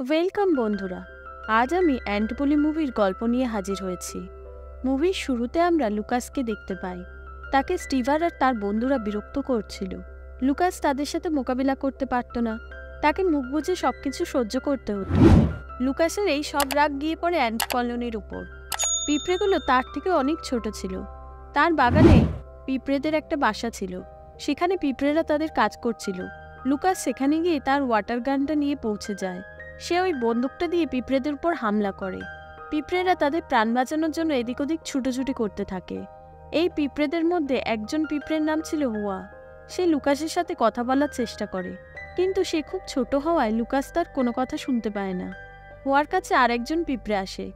Welcome বন্ধুরা। আজ আমি অ্যান্টবুলি মুভির গল্প নিয়ে হাজির হয়েছি। মুভির শুরুতে আমরা লুকাসকে দেখতে পাই। তাকে স্টিভার আর তার বন্ধুরা বিরক্ত করছিল। লুকাস তাদের সাথে মোকাবিলা করতে পারত না। তাকে মুখ বুজে সবকিছু সহ্য করতে হতো। লুকাসের এই সব রাগ গিয়ে পড়ে অ্যান্ট কলোনির উপর। পিঁপড়েগুলো তার থেকে অনেক ছোট ছিল। তার বাগানে পিঁপড়েদের একটা বাসা ছিল। সেখানে পিঁপড়েরা তাদের কাজ করছিল। লুকাস সেখানে গিয়ে তার ওয়াটার গানটা নিয়ে পৌঁছে যায়। সে ওই বন্দুকটা দিয়ে পিঁপড়েদের উপর হামলা করে। পিঁপড়েরা তাদের প্রাণ বাঁচানোর জন্য এদিক ওদিক ছুটোছুটি করতে থাকে। এই পিঁপড়েদের মধ্যে একজন পিঁপড়ের নাম ছিল হুয়া। সে লুকাসের সাথে কথা বলার চেষ্টা করে, কিন্তু সে খুব ছোট হওয়ায় লুকাস তার কোনো কথা শুনতে পায় না। হুয়ার কাছে আরেকজন পিঁপড়ে আসে।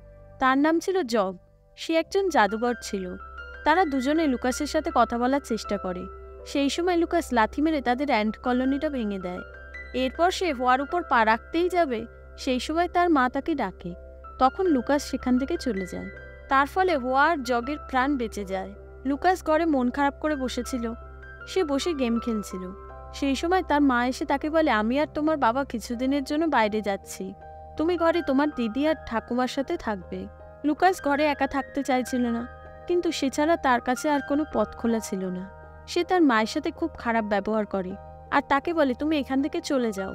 তার নাম ছিল জগ। সে একজন জাদুকর ছিল। তারা দুজনে লুকাসের সাথে কথা বলার চেষ্টা করে। সেই সময় লুকাস লাথি মেরে তাদের অ্যান্ট কলোনিটা ভেঙে দেয়। এরপর সে হুয়ার উপর পা রাখতেই যাবে, সেই সময় তার মা তাকে ডাকে। তখন লুকাস সেখান থেকে চলে যায়। তার ফলে হুয়া আর জগের প্রাণ বেঁচে যায়। লুকাস ঘরে মন খারাপ করে বসেছিল। সে বসে গেম খেলছিল। সেই সময় তার মা এসে তাকে বলে, আমি আর তোমার বাবা কিছুদিনের জন্য বাইরে যাচ্ছি। তুমি ঘরে তোমার দিদি আর ঠাকুমার সাথে থাকবে। লুকাস ঘরে একা থাকতে চাইছিল না, কিন্তু সে ছাড়া তার কাছে আর কোনো পথ খোলা ছিল না। সে তার মায়ের সাথে খুব খারাপ ব্যবহার করে আর তাকে বলে, তুমি এখান থেকে চলে যাও।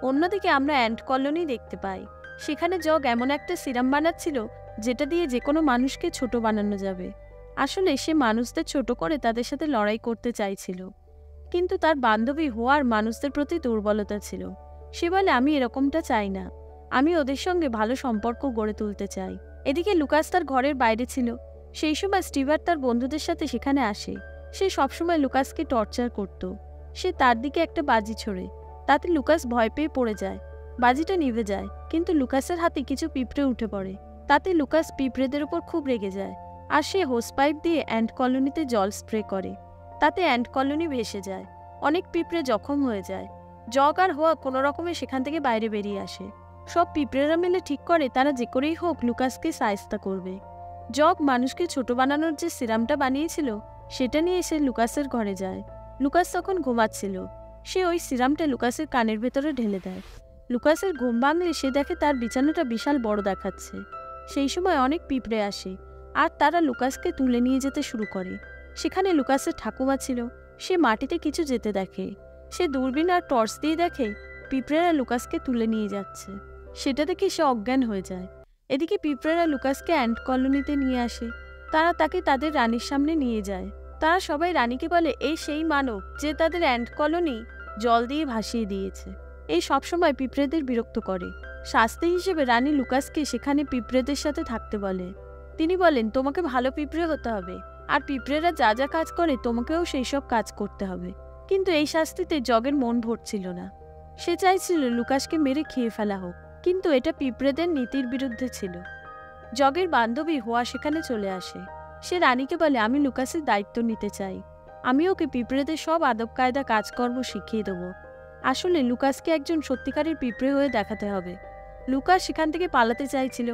অন্যদিকে আমরা অ্যান্ট কলোনি দেখতে পাই। সেখানে জগ এমন একটা সিরাম বানাচ্ছিল যেটা দিয়ে যে কোনো মানুষকে ছোট বানানো যাবে। আসলে সে মানুষদের ছোট করে তাদের সাথে লড়াই করতে চাইছিল, কিন্তু তার বান্ধবী হওয়ার মানুষদের প্রতি দুর্বলতা ছিল। সে বলে, আমি এরকমটা চাই না, আমি ওদের সঙ্গে ভালো সম্পর্ক গড়ে তুলতে চাই। এদিকে লুকাস তার ঘরের বাইরে ছিল। সেই সময় স্টিভার তার বন্ধুদের সাথে সেখানে আসে। সে সবসময় লুকাসকে টর্চার করত। সে তার দিকে একটা বাজি ছোড়ে। তাতে লুকাস ভয় পেয়ে পড়ে যায়। বাজিটা নিভে যায়, কিন্তু লুকাসের হাতে কিছু পিঁপড়ে উঠে পড়ে। তাতে লুকাস পিঁপড়েদের উপর খুব রেগে যায় আর সে হোস পাইপ দিয়ে অ্যান্ট কলোনিতে জল স্প্রে করে। তাতে অ্যান্ট কলোনি ভেসে যায়। অনেক পিঁপড়ে জখম হয়ে যায়। জগ আর হোয়া কোনো রকমে সেখান থেকে বাইরে বেরিয়ে আসে। সব পিঁপড়েরা মিলে ঠিক করে তারা যে করেই হোক লুকাসকে সায়স্তা করবে। জগ মানুষকে ছোট বানানোর যে সিরামটা বানিয়েছিল সেটা নিয়ে সে লুকাসের ঘরে যায়। লুকাস তখন ঘুমাচ্ছিল। সে ওই সিরামটা লুকাসের কানের ভেতরে ঢেলে দেয়। লুকাসের ঘুম ভাঙলে সে দেখে তার বিছানাটা বিশাল বড় দেখাচ্ছে। সেই সময় অনেক পিঁপড়ে আসে আর তারা লুকাসকে তুলে নিয়ে যেতে শুরু করে। সেখানে লুকাসের ঠাকুমা ছিল। সে মাটিতে কিছু যেতে দেখে। সে দূরবীন আর টর্চ দিয়ে দেখে পিঁপড়েরা লুকাসকে তুলে নিয়ে যাচ্ছে। সেটা দেখে সে অজ্ঞান হয়ে যায়। এদিকে পিঁপড়েরা লুকাসকে অ্যান্ট কলোনিতে নিয়ে আসে। তারা তাকে তাদের রানীর সামনে নিয়ে যায়। তারা সবাই রানীকে বলে, এই সেই মানব যে তাদের অ্যান্ট কলোনি জল দিয়ে ভাসিয়ে দিয়েছে। এই সবসময় পিঁপড়েদের বিরক্ত করে। শাস্তি হিসেবে রানী লুকাসকে সেখানে পিঁপড়েদের সাথে থাকতে বলে। তিনি বলেন, তোমাকে ভালো পিঁপড়ে হতে হবে আর পিঁপড়েরা যা যা কাজ করে তোমাকেও সেই সব কাজ করতে হবে। কিন্তু এই শাস্তিতে জগের মন ভরছিল না। সে চাইছিল লুকাসকে মেরে খেয়ে ফেলা হোক, কিন্তু এটা পিঁপড়েদের নীতির বিরুদ্ধে ছিল। জগের বান্ধবী হোয়া সেখানে চলে আসে। সে রানীকে বলে, আমি লুকাসের দায়িত্ব নিতে চাই। আমি ওকে পিঁপড়েদের সব আদব কায়দা কাজকর্ম শিখিয়ে দেবো। আসলে লুকাসকে একজন সত্যিকারের পিঁপড়ে হয়ে দেখাতে হবে। লুকাস সেখান থেকে পালাতে চাইছিল।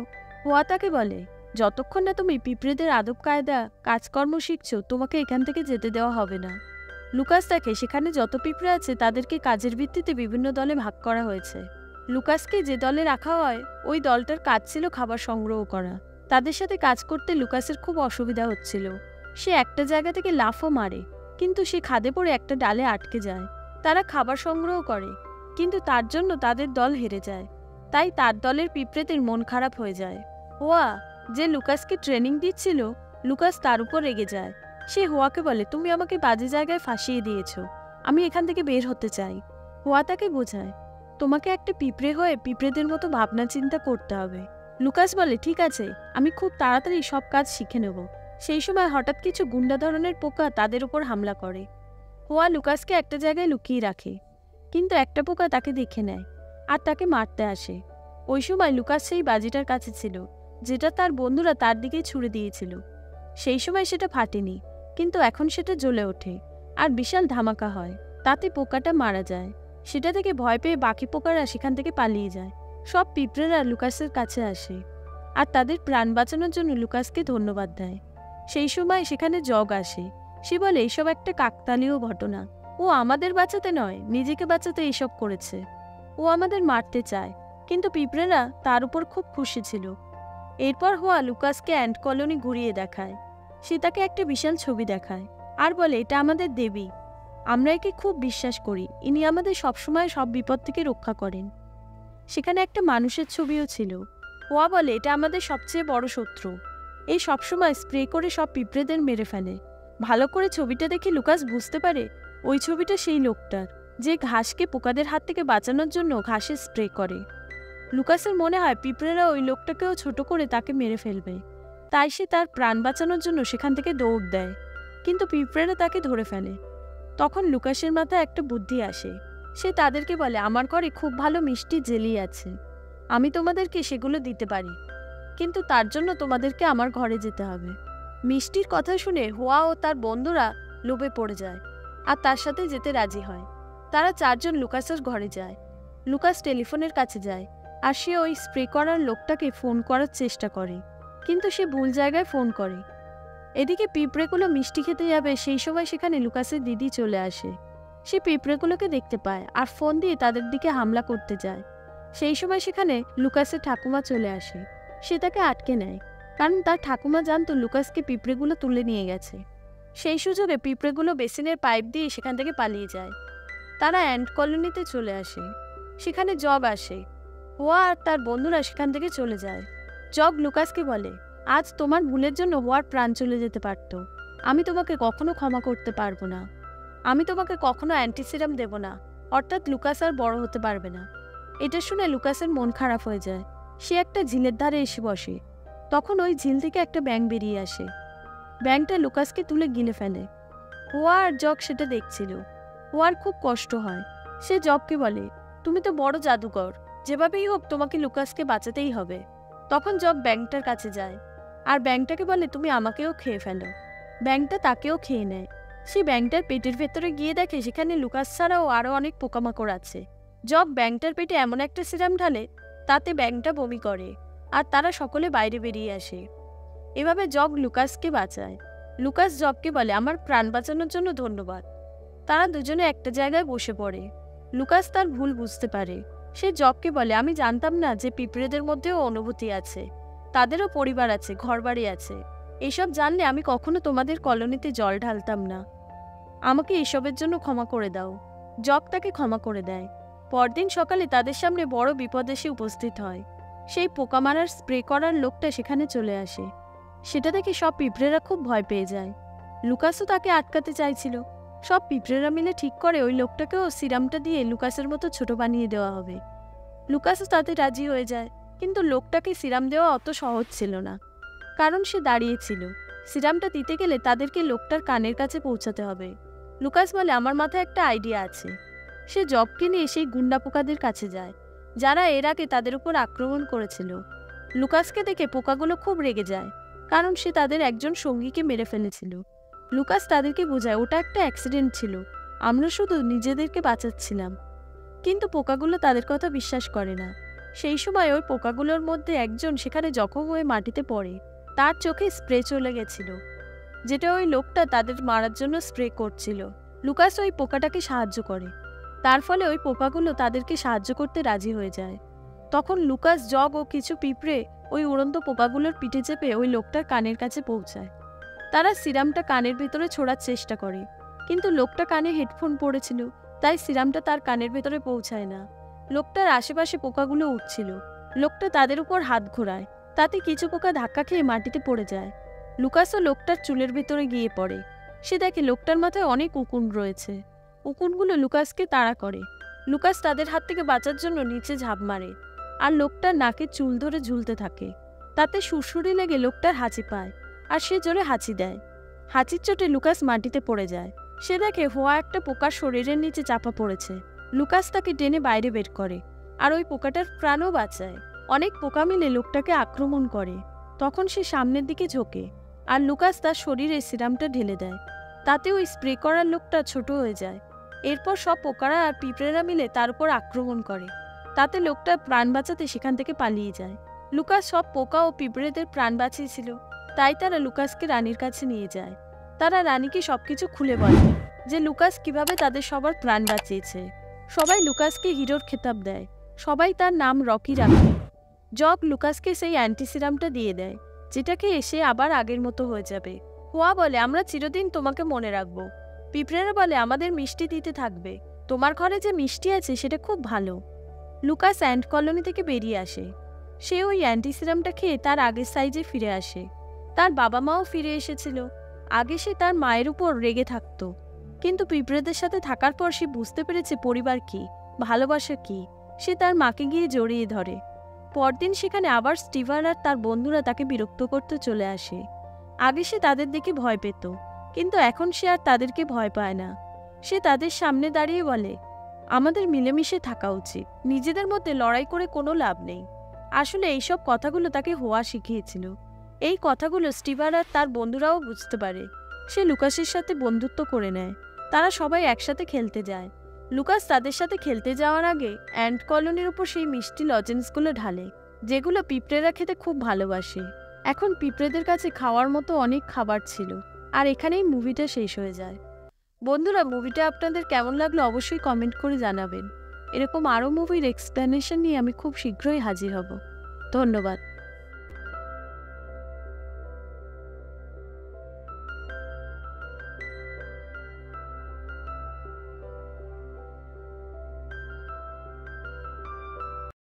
হোয়া তাকে বলে, যতক্ষণ না তুমি পিঁপড়েদের আদব কায়দা কাজকর্ম শিখছো তোমাকে এখান থেকে যেতে দেওয়া হবে না। লুকাস দেখে সেখানে যত পিঁপড়ে আছে তাদেরকে কাজের ভিত্তিতে বিভিন্ন দলে ভাগ করা হয়েছে। লুকাসকে যে দলে রাখা হয় ওই দলটার কাজ ছিল খাবার সংগ্রহ করা। তাদের সাথে কাজ করতে লুকাসের খুব অসুবিধা হচ্ছিল। সে একটা জায়গা থেকে লাফও মারে, কিন্তু সে খাদে পড়ে একটা ডালে আটকে যায়। তারা খাবার সংগ্রহ করে, কিন্তু তার জন্য তাদের দল হেরে যায়। তাই তার দলের পিঁপড়েদের মন খারাপ হয়ে যায়। হোয়া, যে লুকাসকে ট্রেনিং দিচ্ছিল, লুকাস তার উপর রেগে যায়। সে হোয়াকে বলে, তুমি আমাকে বাজে জায়গায় ফাঁসিয়ে দিয়েছ, আমি এখান থেকে বের হতে চাই। হোয়া তাকে বোঝায়, তোমাকে একটা পিঁপড়ে হয়ে পিঁপড়েদের মতো ভাবনা চিন্তা করতে হবে। লুকাস বলে, ঠিক আছে, আমি খুব তাড়াতাড়ি সব কাজ শিখে নেব। সেই সময় হঠাৎ কিছু গুন্ডা ধরনের পোকা তাদের উপর হামলা করে। হোয়া লুকাসকে একটা জায়গায় লুকিয়ে রাখে, কিন্তু একটা পোকা তাকে দেখে নেয় আর তাকে মারতে আসে। ওই সময় লুকাস সেই বাজিটার কাছে ছিল যেটা তার বন্ধুরা তার দিকেই ছুড়ে দিয়েছিল। সেই সময় সেটা ফাটেনি, কিন্তু এখন সেটা জ্বলে ওঠে আর বিশাল ধামাকা হয়। তাতে পোকাটা মারা যায়। সেটা থেকে ভয় পেয়ে বাকি পোকারা সেখান থেকে পালিয়ে যায়। সব পিঁপড়েরা লুকাসের কাছে আসে আর তাদের প্রাণ বাঁচানোর জন্য লুকাসকে ধন্যবাদ দেয়। সেই সময় সেখানে জগ আসে। সে বলে, এইসব একটা কাকতালীয় ঘটনা। ও আমাদের বাঁচাতে নয়, নিজেকে বাঁচাতে এইসব করেছে। ও আমাদের মারতে চায়, কিন্তু পিঁপড়েরা তার উপর খুব খুশি ছিল। এরপর হোয়া লুকাসকে অ্যান্ট কলোনি ঘুরিয়ে দেখায়। সে তাকে একটা বিশাল ছবি দেখায় আর বলে, এটা আমাদের দেবী, আমরা একে খুব বিশ্বাস করি, ইনি আমাদের সবসময় সব বিপদ থেকে রক্ষা করেন। সেখানে একটা মানুষের ছবিও ছিল। হোয়া বলে, এটা আমাদের সবচেয়ে বড় শত্রু, এই সবসময় স্প্রে করে সব পিঁপড়েদের মেরে ফেলে। ভালো করে ছবিটা দেখে লুকাস বুঝতে পারে ওই ছবিটা সেই লোকটার, যে ঘাসকে পোকাদের হাত থেকে বাঁচানোর জন্য ঘাসে স্প্রে করে। লুকাসের মনে হয় পিঁপড়েরা ওই লোকটাকেও ছোট করে তাকে মেরে ফেলবে, তাই সে তার প্রাণ বাঁচানোর জন্য সেখান থেকে দৌড় দেয়, কিন্তু পিঁপড়েরা তাকে ধরে ফেলে। তখন লুকাসের মাথায় একটা বুদ্ধি আসে। সে তাদেরকে বলে, আমার ঘরে খুব ভালো মিষ্টি জেলি আছে, আমি তোমাদেরকে সেগুলো দিতে পারি, কিন্তু তার জন্য তোমাদেরকে আমার ঘরে যেতে হবে। মিষ্টির কথা শুনে হোয়া ও তার বন্ধুরা লোভে পড়ে যায় আর তার সাথে যেতে রাজি হয়। তারা চারজন লুকাসের ঘরে যায়। লুকাস টেলিফোনের কাছে যায় আর সে ওই স্প্রে করার লোকটাকে ফোন করার চেষ্টা করে, কিন্তু সে ভুল জায়গায় ফোন করে। এদিকে পিঁপড়েগুলো মিষ্টি খেতে যাবে, সেই সময় সেখানে লুকাসের দিদি চলে আসে। সে পিঁপড়েগুলোকে দেখতে পায় আর ফোন দিয়ে তাদের দিকে হামলা করতে যায়। সেই সময় সেখানে লুকাসের ঠাকুমা চলে আসে। সে তাকে আটকে নেয়, কারণ তার ঠাকুমা জানতো লুকাসকে পিঁপড়েগুলো তুলে নিয়ে গেছে। সেই সুযোগে পিঁপড়েগুলো বেসিনের পাইপ দিয়ে সেখান থেকে পালিয়ে যায়। তারা অ্যান্ট কলোনিতে চলে আসে। সেখানে জগ আসে। হোয়া আর তার বন্ধুরা সেখান থেকে চলে যায়। জগ লুকাসকে বলে, আজ তোমার ভুলের জন্য হোয়ার প্রাণ চলে যেতে পারত, আমি তোমাকে কখনো ক্ষমা করতে পারবো না, আমি তোমাকে কখনো অ্যান্টিসিরাম দেব না, অর্থাৎ লুকাস আর বড় হতে পারবে না। এটা শুনে লুকাসের মন খারাপ হয়ে যায়। সে একটা ঝিলের ধারে এসে বসে। তখন ওই ঝিল থেকে একটা ব্যাঙ বেরিয়ে আসে। ব্যাঙটা লুকাসকে তুলে গিলে ফেলে। হোয়া আর জগ সেটা দেখছিল। হোয়ার খুব কষ্ট হয়। সে জগকে বলে, তুমি তো বড় জাদুকর, যেভাবেই হোক তোমাকে লুকাসকে বাঁচাতেই হবে। তখন জগ ব্যাঙটার কাছে যায় আর ব্যাঙটাকে বলে, তুমি আমাকেও খেয়ে ফেলো। ব্যাঙটা তাকেও খেয়ে নেয়। সে ব্যাঙটার পেটের ভেতরে গিয়ে দেখে সেখানে লুকাস ছাড়াও আরও অনেক পোকামাকড় আছে। জগ ব্যাঙটার পেটে এমন একটা সিরাম ঢালে তাতে ব্যাঙটা বমি করে আর তারা সকলে বাইরে বেরিয়ে আসে। এভাবে জগ লুকাসকে বাঁচায়। লুকাস জগকে বলে, আমার প্রাণ বাঁচানোর জন্য ধন্যবাদ। তারা দুজনে একটা জায়গায় বসে পড়ে। লুকাস তার ভুল বুঝতে পারে। সে জগকে বলে, আমি জানতাম না যে পিঁপড়েদের মধ্যেও অনুভূতি আছে, তাদেরও পরিবার আছে, ঘরবাড়ি আছে। এসব জানলে আমি কখনো তোমাদের কলোনিতে জল ঢালতাম না, আমাকে এসবের জন্য ক্ষমা করে দাও। জগ তাকে ক্ষমা করে দেয়। পরদিন সকালে তাদের সামনে বড় বিপদ এসে উপস্থিত হয়। সেই পোকা মারার স্প্রে করার লোকটা সেখানে চলে আসে। সেটা দেখে সব পিঁপড়েরা খুব ভয় পেয়ে যায়। লুকাসও তাকে আটকাতে চাইছিল। সব পিঁপড়েরা মিলে ঠিক করে ওই লোকটাকেও সিরামটা দিয়ে লুকাসের মতো ছোট বানিয়ে দেওয়া হবে। লুকাসও তাতে রাজি হয়ে যায়, কিন্তু লোকটাকে সিরাম দেওয়া অত সহজ ছিল না, কারণ সে দাঁড়িয়েছিল। সিরামটা দিতে গেলে তাদেরকে লোকটার কানের কাছে পৌঁছাতে হবে। লুকাস বলে, আমার মাথায় একটা আইডিয়া আছে। সে জগকে নিয়ে সেই গুন্ডা পোকাদের কাছে যায়, যারা এর আগে তাদের উপর আক্রমণ করেছিল। লুকাসকে দেখে পোকাগুলো খুব রেগে যায়, কারণ সে তাদের একজন সঙ্গীকে মেরে ফেলেছিল। লুকাস তাদেরকে বোঝায়, ওটা একটা অ্যাক্সিডেন্ট ছিল, আমরা শুধু নিজেদেরকে বাঁচাচ্ছিলাম। কিন্তু পোকাগুলো তাদের কথা বিশ্বাস করে না। সেই সময় ওই পোকাগুলোর মধ্যে একজন সেখানে জখম হয়ে মাটিতে পড়ে। তার চোখে স্প্রে চলে গেছিল, যেটা ওই লোকটা তাদের মারার জন্য স্প্রে করছিল। লুকাস ওই পোকাটাকে সাহায্য করে, তার ফলে ওই পোকাগুলো তাদেরকে সাহায্য করতে রাজি হয়ে যায়। তখন লুকাস, জগ ও কিছু পিঁপড়ে ওই উড়ন্ত পোকাগুলোর পিঠে চেপে ওই লোকটার কানের কাছে পৌঁছায়। তারা সিরামটা কানের ভেতরে ছোড়ার চেষ্টা করে, কিন্তু লোকটা কানে হেডফোন পড়েছিল, তাই সিরামটা তার কানের ভেতরে পৌঁছায় না। লোকটার আশেপাশে পোকাগুলো উঠছিল। লোকটা তাদের উপর হাত ঘোরায়, তাতে কিছু পোকা ধাক্কা খেয়ে মাটিতে পড়ে যায়। লুকাসও লোকটার চুলের ভেতরে গিয়ে পড়ে। সে দেখে লোকটার মাথায় অনেক উকুন রয়েছে। উকুনগুলো লুকাসকে তাড়া করে। লুকাস তাদের হাত থেকে বাঁচার জন্য নিচে ঝাঁপ মারে আর লোকটার নাকে চুল ধরে ঝুলতে থাকে। তাতে সুরসুরি লেগে লোকটার হাঁচি পায় আর সে জোরে হাঁচি দেয়। হাঁচির চোটে লুকাস মাটিতে পড়ে যায়। সে দেখে হোয়া একটা পোকার শরীরের নিচে চাপা পড়েছে। লুকাস তাকে টেনে বাইরে বের করে আর ওই পোকাটার প্রাণও বাঁচায়। অনেক পোকা মিলে লোকটাকে আক্রমণ করে। তখন সে সামনের দিকে ঝোঁকে আর লুকাস তার শরীরে সিরামটা ঢেলে দেয়। তাতে ওই স্প্রে করার লোকটা ছোট হয়ে যায়। এরপর সব পোকারা আর পিঁপড়েরা মিলে তার উপর আক্রমণ করে। তাতে লোকটা প্রাণ বাঁচাতে সেখান থেকে পালিয়ে যায়। লুকাস সব পোকা ও পিঁপড়েদের প্রাণ বাঁচিয়েছিল, তাই তারা লুকাসকে রানীর কাছে নিয়ে যায়। তারা রানীকে সবকিছু খুলে বলে যে লুকাস কিভাবে তাদের সবার প্রাণ বাঁচিয়েছে। সবাই লুকাসকে হিরোর খেতাব দেয়। সবাই তার নাম রকি রাখে। জগ লুকাসকে সেই অ্যান্টিসিরামটা দিয়ে দেয়, যেটাকে এসে আবার আগের মতো হয়ে যাবে। হোয়া বলে, আমরা চিরদিন তোমাকে মনে রাখবো। পিঁপড়েরা বলে, আমাদের মিষ্টি দিতে থাকবে, তোমার ঘরে যে মিষ্টি আছে সেটা খুব ভালো। লুকাস অ্যান্ট কলোনি থেকে বেরিয়ে আসে। সে ওই অ্যান্টিসিরামটা খেয়ে তার আগের সাইজে ফিরে আসে। তার বাবা মাও ফিরে এসেছিল। আগে সে তার মায়ের উপর রেগে থাকতো, কিন্তু পিঁপড়েদের সাথে থাকার পর সে বুঝতে পেরেছে পরিবার কি, ভালোবাসা কি। সে তার মাকে গিয়ে জড়িয়ে ধরে। পরদিন সেখানে আবার স্টিভার আর তার বন্ধুরা তাকে বিরক্ত করতে চলে আসে। আগে সে তাদের দেখে ভয় পেত, কিন্তু এখন সে আর তাদেরকে ভয় পায় না। সে তাদের সামনে দাঁড়িয়ে বলে, আমাদের মিলেমিশে থাকা উচিত, নিজেদের মধ্যে লড়াই করে কোনো লাভ নেই। আসলে এইসব কথাগুলো তাকে হোয়া শিখিয়েছিল। এই কথাগুলো স্টিভার আর তার বন্ধুরাও বুঝতে পারে। সে লুকাসের সাথে বন্ধুত্ব করে নেয়। তারা সবাই একসাথে খেলতে যায়। লুকাস তাদের সাথে খেলতে যাওয়ার আগে অ্যান্ট কলোনির উপর সেই মিষ্টি লজেন্সগুলো ঢালে, যেগুলো পিঁপড়েরা খেতে খুব ভালোবাসে। এখন পিঁপড়েদের কাছে খাওয়ার মতো অনেক খাবার ছিল। আর এখানেই মুভিটা শেষ হয়ে যায়। বন্ধুরা, মুভিটা আপনাদের কেমন লাগলো অবশ্যই কমেন্ট করে জানাবেন। এরকম আরও মুভির এক্সপ্লেনেশন নিয়ে আমি খুব শীঘ্রই হাজির হব। ধন্যবাদ।